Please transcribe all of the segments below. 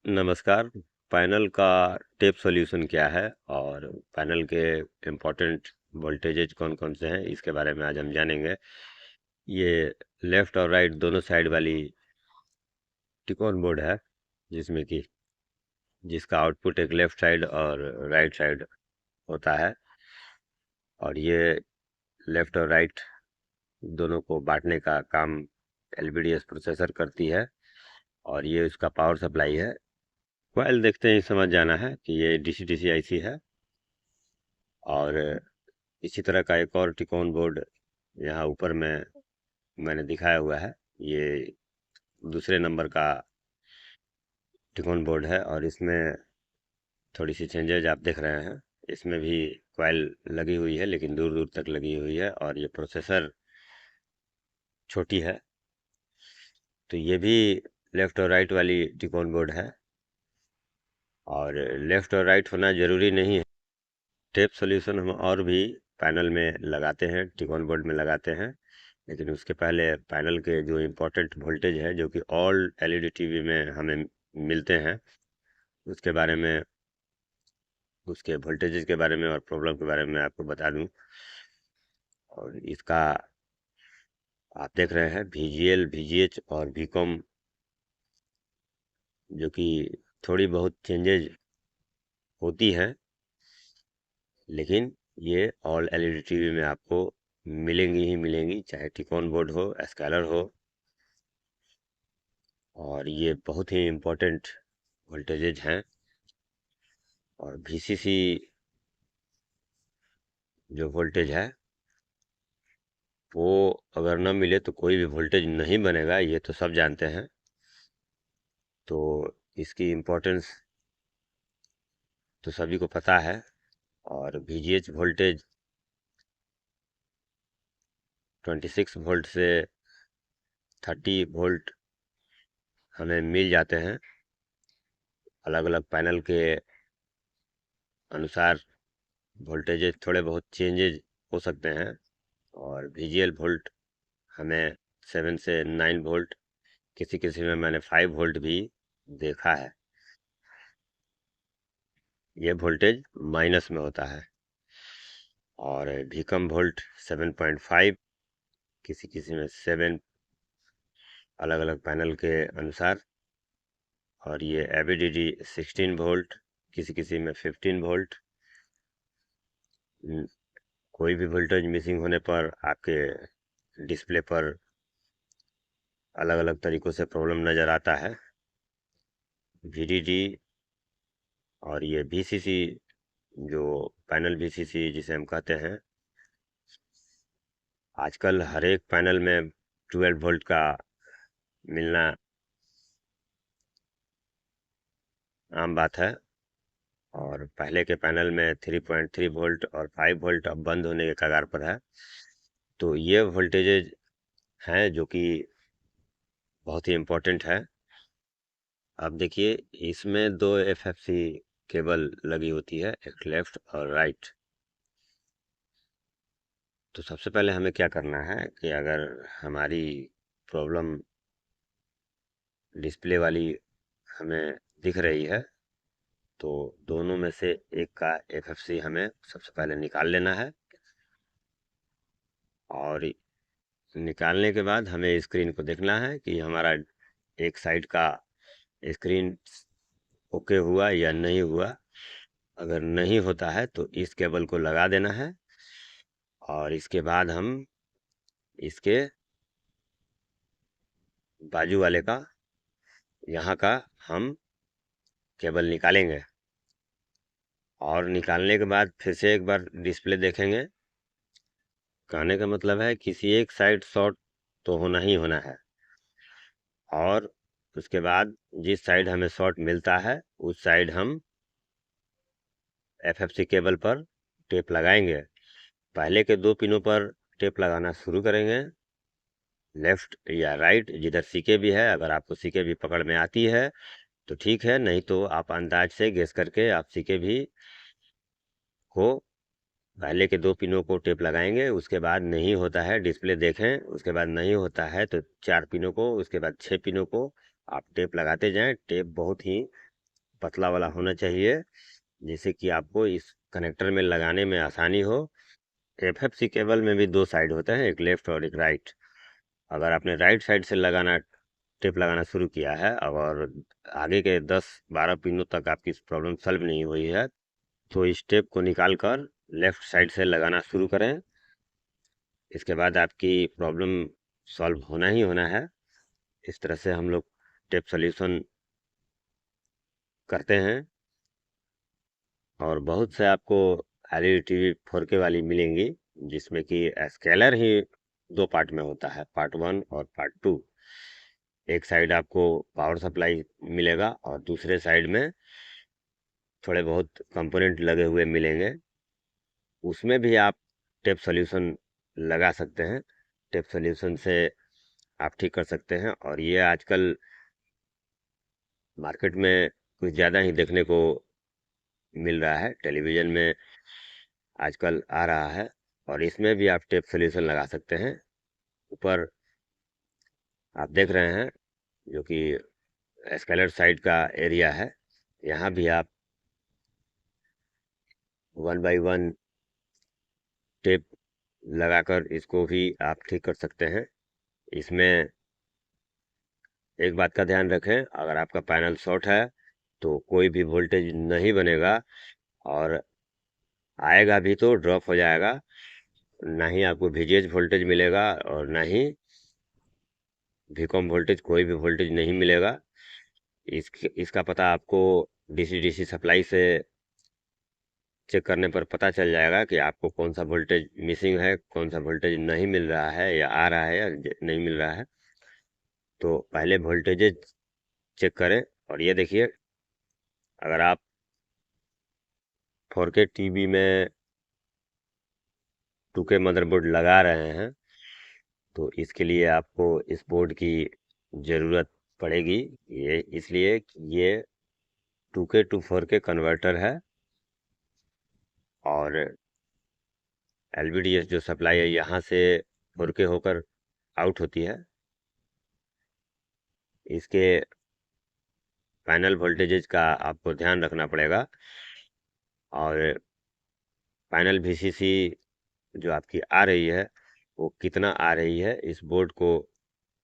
नमस्कार। पैनल का tape solution क्या है और पैनल के इम्पोर्टेंट वोल्टेजेज कौन कौन से हैं, इसके बारे में आज हम जानेंगे। ये लेफ़्ट और राइट दोनों साइड वाली टिकोन बोर्ड है, जिसमें कि जिसका आउटपुट एक लेफ़्ट साइड और राइट साइड होता है, और ये लेफ़्ट और राइट दोनों को बांटने का काम एलवीडीएस प्रोसेसर करती है, और ये उसका पावर सप्लाई है। कॉइल देखते ही समझ जाना है कि ये डीसी डीसी आईसी है। और इसी तरह का एक और टिकोन बोर्ड यहाँ ऊपर में मैंने दिखाया हुआ है। ये दूसरे नंबर का टिकोन बोर्ड है, और इसमें थोड़ी सी चेंजेज आप देख रहे हैं। इसमें भी कॉइल लगी हुई है, लेकिन दूर दूर तक लगी हुई है, और ये प्रोसेसर छोटी है। तो ये भी लेफ़्ट और राइट वाली टिकोन बोर्ड है, और लेफ़्ट और राइट होना ज़रूरी नहीं है। टेप सॉल्यूशन हम और भी पैनल में लगाते हैं, टिकोन बोर्ड में लगाते हैं, लेकिन उसके पहले पैनल के जो इम्पोर्टेंट वोल्टेज है, जो कि ऑल एलईडी टीवी में हमें मिलते हैं, उसके बारे में, उसके वोल्टेजेस के बारे में और प्रॉब्लम के बारे में आपको बता दूं। और इसका आप देख रहे हैं VGL, VGH और VCOM, जो कि थोड़ी बहुत चेंजेज होती हैं, लेकिन ये ऑल एलईडी टीवी में आपको मिलेंगी ही मिलेंगी, चाहे टिकोन बोर्ड हो, स्केलर हो। और ये बहुत ही इम्पोर्टेंट वोल्टेजेज हैं। और VCC जो वोल्टेज है, वो अगर न मिले तो कोई भी वोल्टेज नहीं बनेगा, ये तो सब जानते हैं। तो इसकी इम्पोर्टेंस तो सभी को पता है। और VGH वोल्टेज 26 वोल्ट से 30 वोल्ट हमें मिल जाते हैं। अलग अलग पैनल के अनुसार वोल्टेजेस थोड़े बहुत चेंजेज हो सकते हैं। और VGL वोल्ट हमें 7 से 9 वोल्ट, किसी किसी में मैंने 5 वोल्ट भी देखा है। ये वोल्टेज माइनस में होता है। और VCOM वोल्ट 7.5, किसी किसी में 7, अलग अलग पैनल के अनुसार। और ये AVDD 16 वोल्ट, किसी किसी में 15 वोल्ट। कोई भी वोल्टेज मिसिंग होने पर आपके डिस्प्ले पर अलग अलग तरीक़ों से प्रॉब्लम नज़र आता है। VDD और ये VCC, जो पैनल VCC जिसे हम कहते हैं, आजकल हर एक पैनल में 12 वोल्ट का मिलना आम बात है। और पहले के पैनल में 3.3 वोल्ट और 5 वोल्ट अब बंद होने के कगार पर है। तो ये वोल्टेजेज हैं जो कि बहुत ही इम्पोर्टेंट है। अब देखिए, इसमें दो FFC केबल लगी होती है, एक लेफ़्ट और राइट। तो सबसे पहले हमें क्या करना है कि अगर हमारी प्रॉब्लम डिस्प्ले वाली हमें दिख रही है, तो दोनों में से एक का FFC हमें सबसे पहले निकाल लेना है। और निकालने के बाद हमें स्क्रीन को देखना है कि हमारा एक साइड का स्क्रीन ओके हुआ या नहीं हुआ। अगर नहीं होता है तो इस केबल को लगा देना है, और इसके बाद हम इसके बाजू वाले का, यहाँ का हम केबल निकालेंगे। और निकालने के बाद फिर से एक बार डिस्प्ले देखेंगे। कहने का मतलब है किसी एक साइड शॉर्ट तो होना ही होना है, और उसके बाद जिस साइड हमें शॉर्ट मिलता है उस साइड हम FFC केबल पर टेप लगाएंगे। पहले के दो पिनों पर टेप लगाना शुरू करेंगे, लेफ्ट या राइट, जिधर सीके भी है। अगर आपको सीके भी पकड़ में आती है तो ठीक है, नहीं तो आप अंदाज से गेस करके आप सीके भी को पहले के दो पिनों को टेप लगाएंगे। उसके बाद नहीं होता है, डिस्प्ले देखें, उसके बाद नहीं होता है तो 4 पिनों को, उसके बाद 6 पिनों को आप टेप लगाते जाएं। टेप बहुत ही पतला वाला होना चाहिए, जिससे कि आपको इस कनेक्टर में लगाने में आसानी हो। एफएफसी केबल में भी दो साइड होते हैं, एक लेफ्ट और एक राइट। अगर आपने राइट साइड से टेप लगाना शुरू किया है और आगे के 10-12 पिनों तक आपकी प्रॉब्लम सॉल्व नहीं हुई है, तो इस टेप को निकाल कर लेफ्ट साइड से लगाना शुरू करें। इसके बाद आपकी प्रॉब्लम सॉल्व होना ही होना है। इस तरह से हम लोग टेप सॉल्यूशन करते हैं। और बहुत से आपको एलईडी टीवी 4K वाली मिलेंगी, जिसमें कि स्केलर ही दो पार्ट में होता है, पार्ट 1 और पार्ट 2। एक साइड आपको पावर सप्लाई मिलेगा और दूसरे साइड में थोड़े बहुत कंपोनेंट लगे हुए मिलेंगे। उसमें भी आप टेप सॉल्यूशन लगा सकते हैं। टेप सॉल्यूशन से आप ठीक कर सकते हैं। और ये आजकल मार्केट में कुछ ज़्यादा ही देखने को मिल रहा है, टेलीविज़न में आजकल आ रहा है। और इसमें भी आप टेप सॉल्यूशन लगा सकते हैं। ऊपर आप देख रहे हैं जो कि स्केलर साइड का एरिया है, यहाँ भी आप 1 बाई 1 टेप लगाकर इसको भी आप ठीक कर सकते हैं। इसमें एक बात का ध्यान रखें, अगर आपका पैनल शॉर्ट है तो कोई भी वोल्टेज नहीं बनेगा, और आएगा भी तो ड्रॉप हो जाएगा। ना ही आपको वीजीएच वोल्टेज मिलेगा और ना ही वीकॉम वोल्टेज, कोई भी वोल्टेज नहीं मिलेगा। इसका पता आपको डीसी डीसी सप्लाई से चेक करने पर पता चल जाएगा कि आपको कौन सा वोल्टेज मिसिंग है, कौन सा वोल्टेज नहीं मिल रहा है, या आ रहा है या नहीं मिल रहा है। तो पहले वोल्टेजेज चेक करें। और ये देखिए, अगर आप 4K टीवी में 2K मदरबोर्ड लगा रहे हैं, तो इसके लिए आपको इस बोर्ड की ज़रूरत पड़ेगी। ये इसलिए कि ये 2K टू 4K कन्वर्टर है, और LVDS जो सप्लाई है यहाँ से 4K होकर आउट होती है। इसके पैनल वोल्टेजेज का आपको ध्यान रखना पड़ेगा। और पैनल VCC जो आपकी आ रही है वो कितना आ रही है, इस बोर्ड को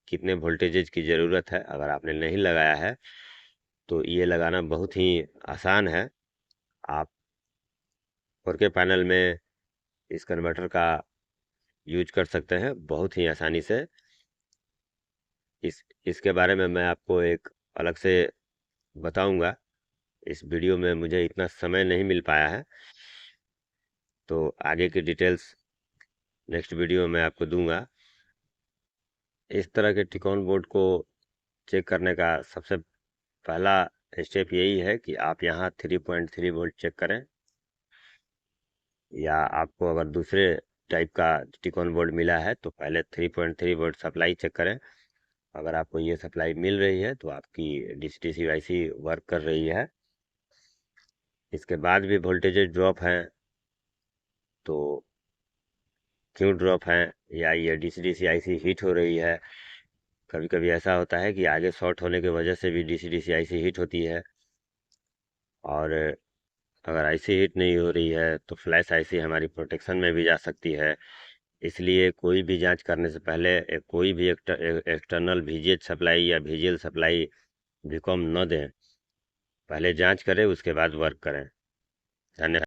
कितने वोल्टेजेज की ज़रूरत है, अगर आपने नहीं लगाया है तो ये लगाना बहुत ही आसान है। आप 4K पैनल में इस कन्वर्टर का यूज कर सकते हैं बहुत ही आसानी से। इसके बारे में मैं आपको एक अलग से बताऊंगा। इस वीडियो में मुझे इतना समय नहीं मिल पाया है, तो आगे की डिटेल्स नेक्स्ट वीडियो में आपको दूंगा। इस तरह के टिकॉन बोर्ड को चेक करने का सबसे पहला स्टेप यही है कि आप यहाँ 3.3 वोल्ट चेक करें, या आपको अगर दूसरे टाइप का टिकॉन बोर्ड मिला है तो पहले 3.3 वोल्ट सप्लाई चेक करें। अगर आपको ये सप्लाई मिल रही है तो आपकी डीसी आईसी वर्क कर रही है। इसके बाद भी वोल्टेजेस ड्रॉप हैं तो क्यों ड्रॉप हैं, या ये डीसी आईसी हीट हो रही है। कभी कभी ऐसा होता है कि आगे शॉर्ट होने की वजह से भी डीसी आईसी हीट होती है। और अगर आईसी हीट नहीं हो रही है तो फ्लैश आईसी हमारी प्रोटेक्शन में भी जा सकती है। इसलिए कोई भी जांच करने से पहले कोई भी एक्सटर्नल VGH सप्लाई या VGL सप्लाई वीकॉम न दें। पहले जांच करें, उसके बाद वर्क करें। धन्यवाद।